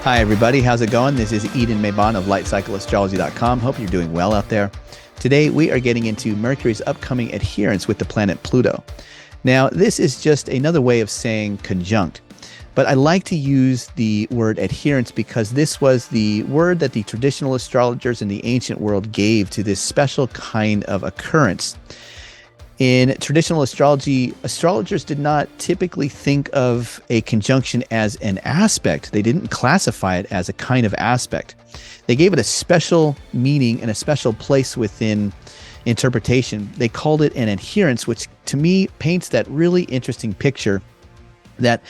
Hi, everybody. How's it going? This is Eden Mabon of LightCycleAstrology.com. Hope you're doing well out there. Today, we are getting into Mercury's upcoming adherence with the planet Pluto. Now, this is just another way of saying conjunct, but I like to use the word adherence because this was the word that the traditional astrologers in the ancient world gave to this special kind of occurrence. In traditional astrology, astrologers did not typically think of a conjunction as an aspect. They didn't classify it as a kind of aspect. They gave it a special meaning and a special place within interpretation. They called it an adherence, which to me paints that really interesting picture that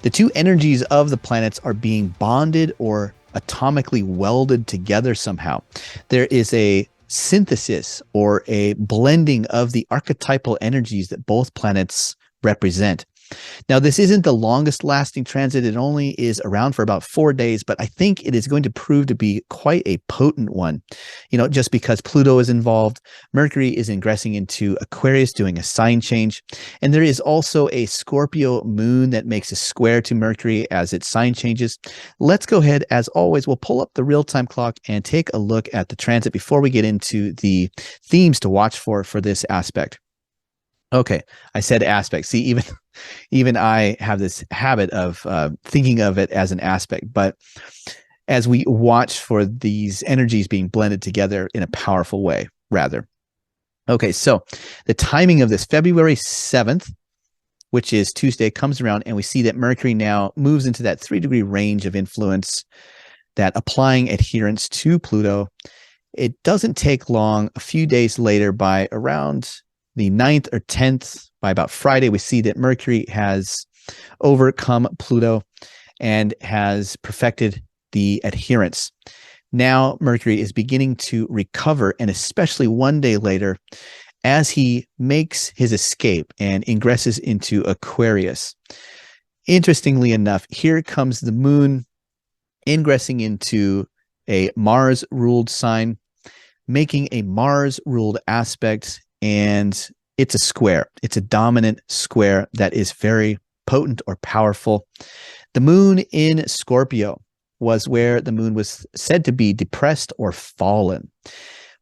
the two energies of the planets are being bonded or atomically welded together somehow. There is a synthesis or a blending of the archetypal energies that both planets represent. Now, this isn't the longest lasting transit. It only is around for about 4 days, but I think it is going to prove to be quite a potent one. Just because Pluto is involved, Mercury is ingressing into Aquarius, doing a sign change. And there is also a Scorpio moon that makes a square to Mercury as its sign changes. Let's go ahead, as always, we'll pull up the real-time clock and take a look at the transit before we get into the themes to watch for this aspect. Okay, I said aspect. See, even I have this habit of thinking of it as an aspect, but as we watch for these energies being blended together in a powerful way, rather. Okay, so the timing of this, February 7th, which is Tuesday, comes around, and we see that Mercury now moves into that 3-degree range of influence, that applying adherence to Pluto. It doesn't take long. A few days later, by around the 9th or 10th, by about Friday, we see that Mercury has overcome Pluto and has perfected the adherence. Now Mercury is beginning to recover, and especially 1 day later, as he makes his escape and ingresses into Aquarius. Interestingly enough, here comes the moon ingressing into a Mars-ruled sign, making a Mars-ruled aspect, and it's a square. It's a dominant square that is very potent or powerful. The moon in Scorpio was where the moon was said to be depressed or fallen.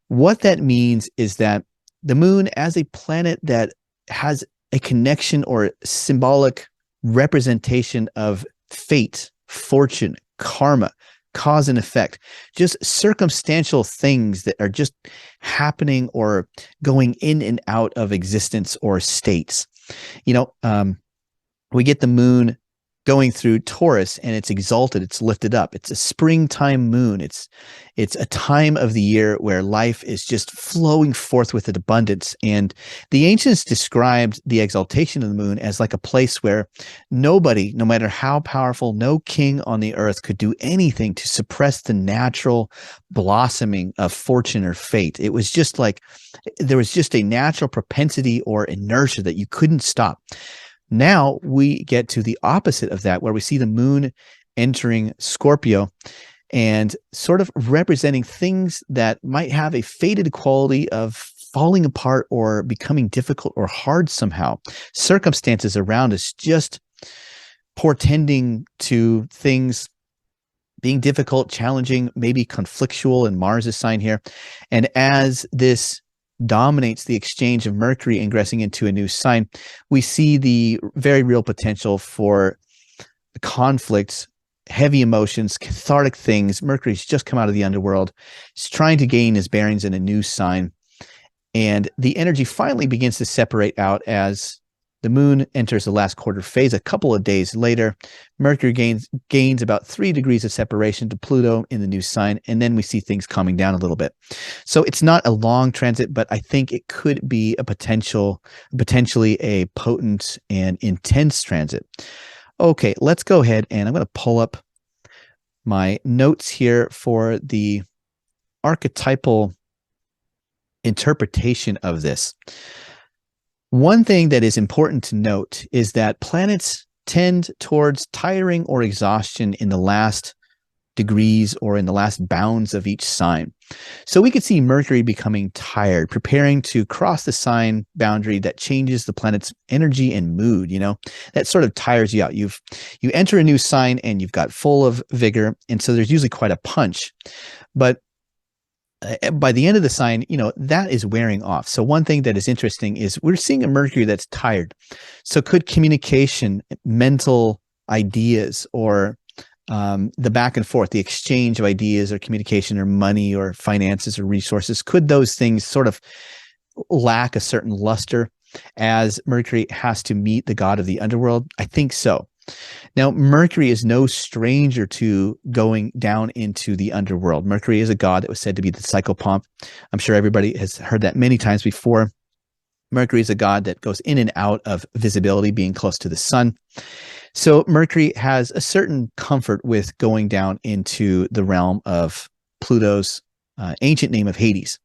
What that means is that the moon, as a planet that has a connection or symbolic representation of fate, fortune, karma, cause and effect, just circumstantial things that are just happening or going in and out of existence or states. We get the moon going through Taurus, and it's exalted, it's lifted up. It's a springtime moon. It's a time of the year where life is just flowing forth with abundance. And the ancients described the exaltation of the moon as like a place where nobody, no matter how powerful, no king on the earth could do anything to suppress the natural blossoming of fortune or fate. It was just like there was just a natural propensity or inertia that you couldn't stop. Now we get to the opposite of that, where we see the moon entering Scorpio and sort of representing things that might have a fated quality of falling apart or becoming difficult or hard somehow. Circumstances around us just portending to things being difficult, challenging, maybe conflictual, and Mars is sign here. And as this dominates the exchange of Mercury ingressing into a new sign, we see the very real potential for conflicts, heavy emotions, cathartic things. Mercury's just come out of the underworld. He's trying to gain his bearings in a new sign. And the energy finally begins to separate out as the moon enters the last quarter phase. A couple of days later, Mercury gains about 3 degrees of separation to Pluto in the new sign, and then we see things calming down a little bit. So it's not a long transit, but I think it could be a potentially a potent and intense transit. Okay, let's go ahead, and I'm going to pull up my notes here for the archetypal interpretation of this. One thing that is important to note is that planets tend towards tiring or exhaustion in the last degrees or in the last bounds of each sign. So we could see Mercury becoming tired, preparing to cross the sign boundary that changes the planet's energy and mood, that sort of tires you out. You enter a new sign and you've got full of vigor. And so there's usually quite a punch. But by the end of the sign, that is wearing off. So one thing that is interesting is we're seeing a Mercury that's tired. So could communication, mental ideas, or the back and forth, the exchange of ideas or communication or money or finances or resources, could those things sort of lack a certain luster as Mercury has to meet the god of the underworld? I think so. Now, Mercury is no stranger to going down into the underworld. Mercury is a god that was said to be the psychopomp. I'm sure everybody has heard that many times before. Mercury is a god that goes in and out of visibility, being close to the sun. So Mercury has a certain comfort with going down into the realm of Pluto's ancient name of Hades.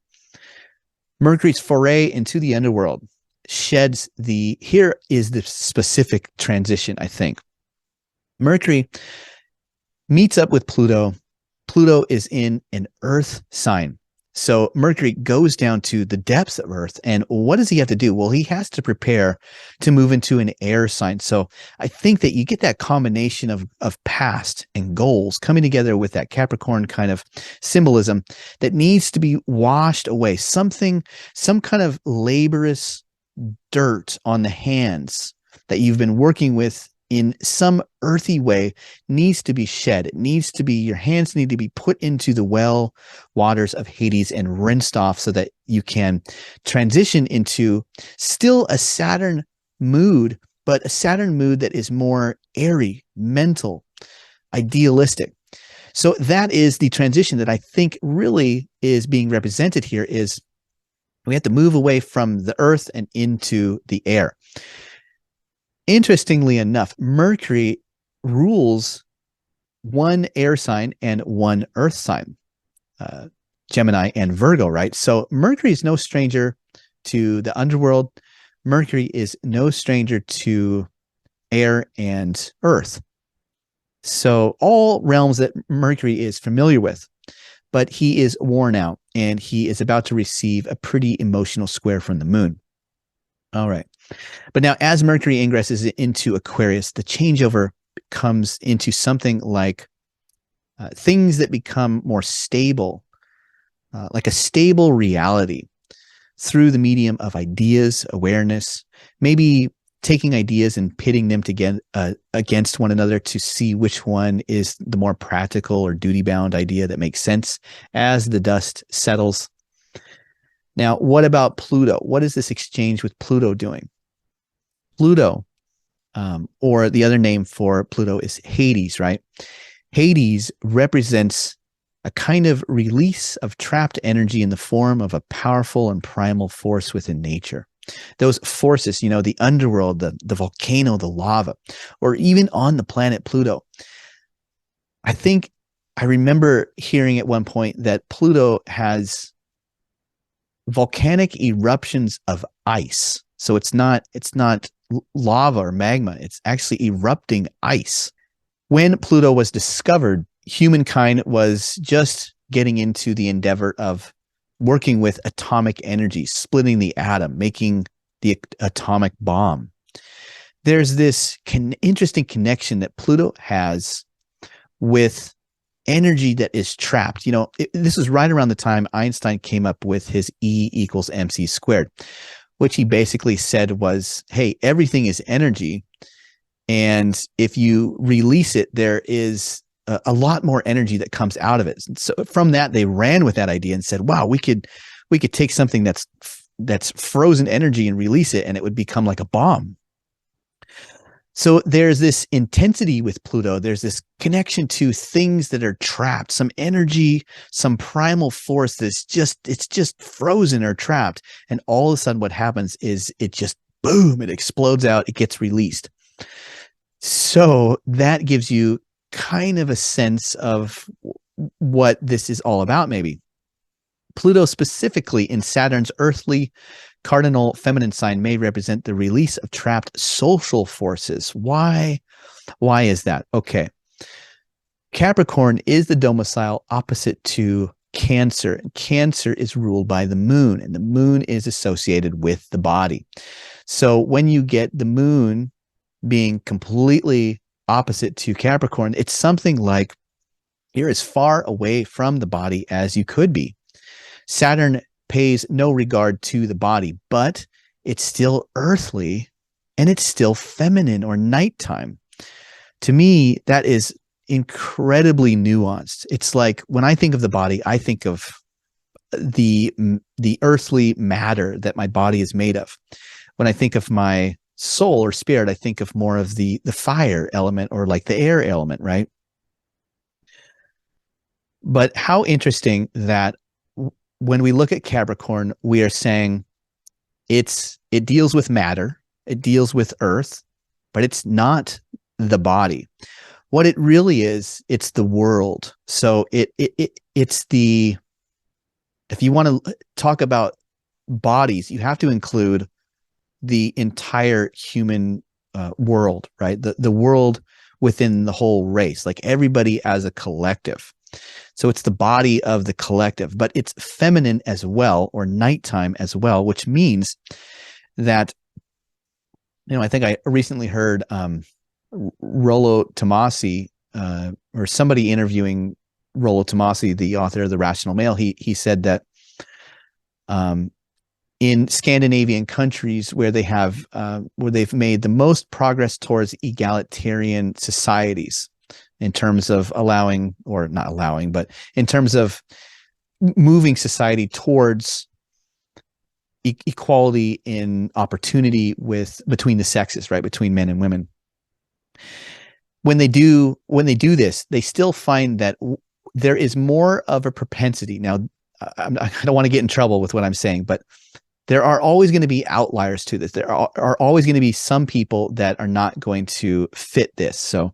Mercury's foray into the underworld sheds here is the specific transition, I think. Mercury meets up with Pluto. Pluto is in an Earth sign. So Mercury goes down to the depths of Earth. And what does he have to do? Well, he has to prepare to move into an air sign. So I think that you get that combination of past and goals coming together with that Capricorn kind of symbolism that needs to be washed away. Some kind of laborious dirt on the hands that you've been working with in some earthy way needs to be shed. It needs to be, your hands need to be put into the well waters of Hades and rinsed off so that you can transition into still a Saturn mood, but a Saturn mood that is more airy, mental, idealistic. So that is the transition that I think really is being represented here. Is we have to move away from the earth and into the air. Interestingly enough, Mercury rules one air sign and one earth sign, Gemini and Virgo, right? So Mercury is no stranger to the underworld. Mercury is no stranger to air and earth. So all realms that Mercury is familiar with, but he is worn out and he is about to receive a pretty emotional square from the moon. All right. But now as Mercury ingresses into Aquarius, the changeover comes into something like things that become more stable, like a stable reality through the medium of ideas, awareness, maybe taking ideas and pitting them against one another to see which one is the more practical or duty-bound idea that makes sense as the dust settles. Now, what about Pluto? What is this exchange with Pluto doing? Pluto, or the other name for Pluto is Hades, right? Hades represents a kind of release of trapped energy in the form of a powerful and primal force within nature. Those forces, the underworld, the volcano, the lava, or even on the planet Pluto. I think I remember hearing at one point that Pluto has volcanic eruptions of ice. So it's not lava or magma. It's actually erupting ice. When Pluto was discovered, humankind was just getting into the endeavor of working with atomic energy, splitting the atom, making the atomic bomb. There's this interesting connection that Pluto has with energy that is trapped. This is right around the time Einstein came up with his E equals mc squared, which he basically said was, hey, everything is energy. And if you release it, there is a lot more energy that comes out of it. So from that, they ran with that idea and said, wow, we could take something that's frozen energy and release it, and it would become like a bomb. So there's this intensity with Pluto. There's this connection to things that are trapped, some energy, some primal force that's just frozen or trapped. And all of a sudden what happens is it just, boom, it explodes out, it gets released. So that gives you kind of a sense of what this is all about, maybe. Pluto specifically in Saturn's earthly cardinal feminine sign may represent the release of trapped social forces. Why is that? Okay. Capricorn is the domicile opposite to Cancer. And Cancer is ruled by the moon, and the moon is associated with the body. So when you get the moon being completely opposite to Capricorn, it's something like you're as far away from the body as you could be. Saturn pays no regard to the body, but it's still earthly and it's still feminine or nighttime. To me, that is incredibly nuanced. It's like when I think of the body, I think of the earthly matter that my body is made of. When I think of my soul or spirit, I think of more of the fire element or like the air element, right? But how interesting that when we look at Capricorn, we are saying it deals with matter, it deals with earth, but it's not the body. What it really is, it's the world. So it's the, if you want to talk about bodies, you have to include the entire human world, right? The world within the whole race, like everybody as a collective. So it's the body of the collective, but it's feminine as well, or nighttime as well, which means that, I think I recently heard Rollo Tomassi, or somebody interviewing Rollo Tomassi, the author of The Rational Male. He said that in Scandinavian countries where they've made the most progress towards egalitarian societies, in terms of allowing, or not allowing, but in terms of moving society towards equality in opportunity between the sexes, right? Between men and women. When they do this, they still find that there is more of a propensity. Now, I don't want to get in trouble with what I'm saying, but there are always going to be outliers to this. There are always going to be some people that are not going to fit this. So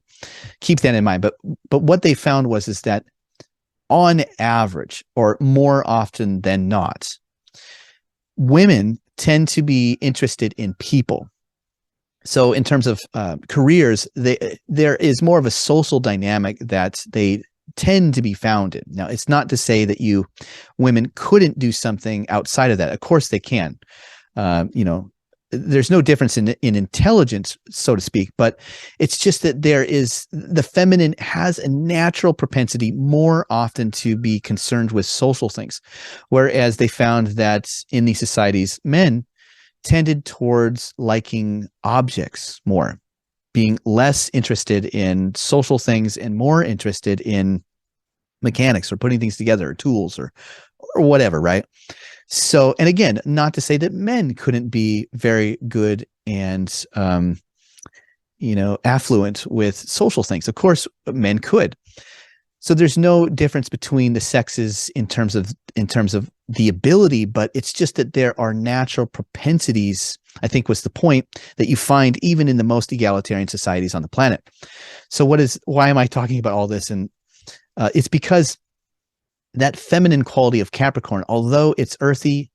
keep that in mind. But what they found is that on average, or more often than not, women tend to be interested in people. So in terms of careers, there is more of a social dynamic that they tend to be found in. Now, it's not to say that women couldn't do something outside of that. Of course they can. There's no difference in intelligence, so to speak, but it's just that the feminine has a natural propensity more often to be concerned with social things. Whereas they found that in these societies, men tended towards liking objects more, being less interested in social things and more interested in mechanics or putting things together, or tools or whatever, right? So, and again, not to say that men couldn't be very good and, affluent with social things. Of course, men could. So there's no difference between the sexes in terms of the ability, but it's just that there are natural propensities, I think was the point, that you find even in the most egalitarian societies on the planet. So why am I talking about all this? And it's because that feminine quality of Capricorn, although it's earthy,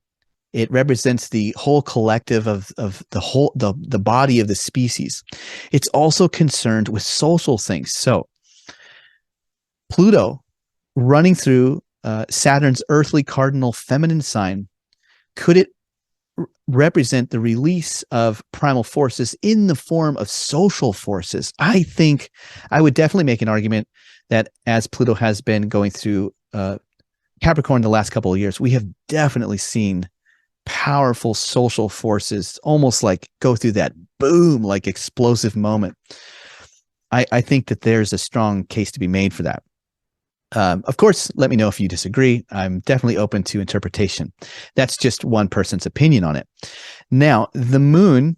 it represents the whole collective of the body of the species. It's also concerned with social things. So Pluto running through Saturn's earthly cardinal feminine sign, could it represent the release of primal forces in the form of social forces? I think I would definitely make an argument that as Pluto has been going through Capricorn the last couple of years, we have definitely seen powerful social forces almost like go through that boom, like explosive moment. I think that there's a strong case to be made for that. Of course, let me know if you disagree. I'm definitely open to interpretation. That's just one person's opinion on it. Now, the moon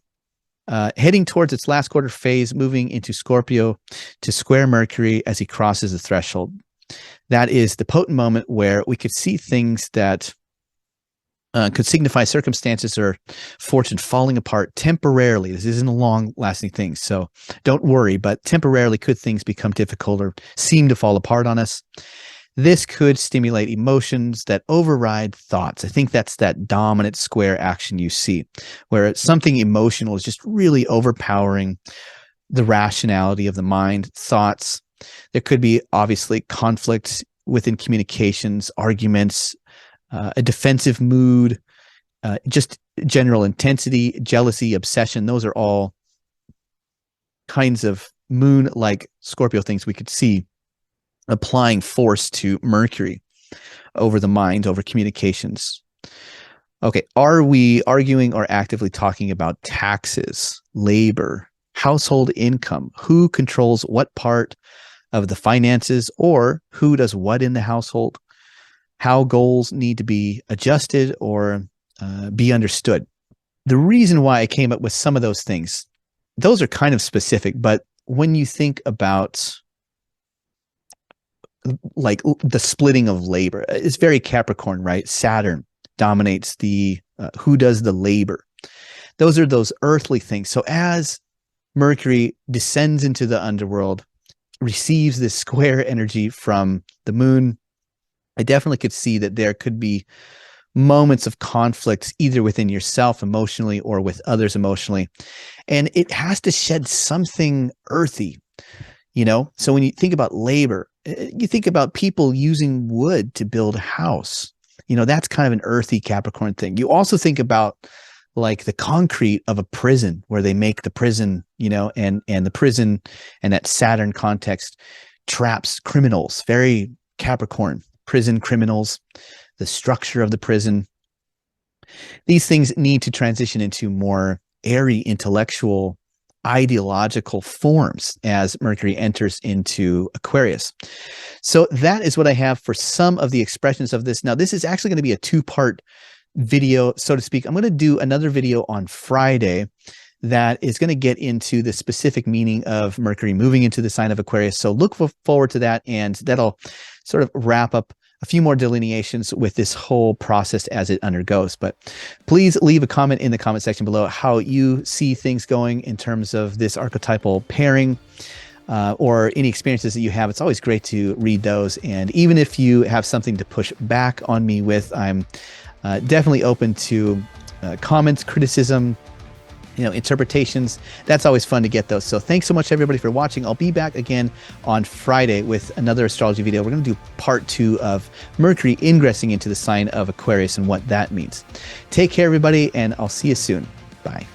heading towards its last quarter phase, moving into Scorpio to square Mercury as he crosses the threshold. That is the potent moment where we could see things that could signify circumstances or fortune falling apart temporarily. This isn't a long-lasting thing, so don't worry, but temporarily could things become difficult or seem to fall apart on us. This could stimulate emotions that override thoughts. I think that's that dominant square action you see, where something emotional is just really overpowering the rationality of the mind, thoughts. There could be obviously conflict within communications, arguments, a defensive mood, just general intensity, jealousy, obsession. Those are all kinds of moon-like Scorpio things we could see applying force to Mercury over the mind, over communications. Okay, are we arguing or actively talking about taxes, labor, household income? Who controls what part of the finances, or who does what in the household? How goals need to be adjusted or be understood? The reason why I came up with some of those things, those are kind of specific, but when you think about like the splitting of labor, it's very Capricorn, right? Saturn dominates the who does the labor. Those are those earthly things. So as Mercury descends into the underworld, receives this square energy from the moon, I definitely could see that there could be moments of conflict either within yourself emotionally or with others emotionally. And it has to shed something earthy, you know? So when you think about labor, you think about people using wood to build a house. You know, that's kind of an earthy Capricorn thing. You also think about like the concrete of a prison where they make the prison, you know, and the prison and that Saturn context traps criminals, very Capricorn, prison criminals, the structure of the prison. These things need to transition into more airy, intellectual, ideological forms as Mercury enters into Aquarius. So that is what I have for some of the expressions of this. Now, this is actually going to be a two-part video, so to speak. I'm going to do another video on Friday that is going to get into the specific meaning of Mercury moving into the sign of Aquarius. So look forward to that, and that'll sort of wrap up a few more delineations with this whole process as it undergoes. But please leave a comment in the comment section below how you see things going in terms of this archetypal pairing, or any experiences that you have. It's always great to read those. And even if you have something to push back on me with, I'm definitely open to comments, criticism, you know, interpretations. That's always fun to get those. So thanks so much everybody for watching. I'll be back again on Friday with another astrology video. We're going to do part 2 of Mercury ingressing into the sign of Aquarius and what that means. Take care everybody, and I'll see you soon. Bye.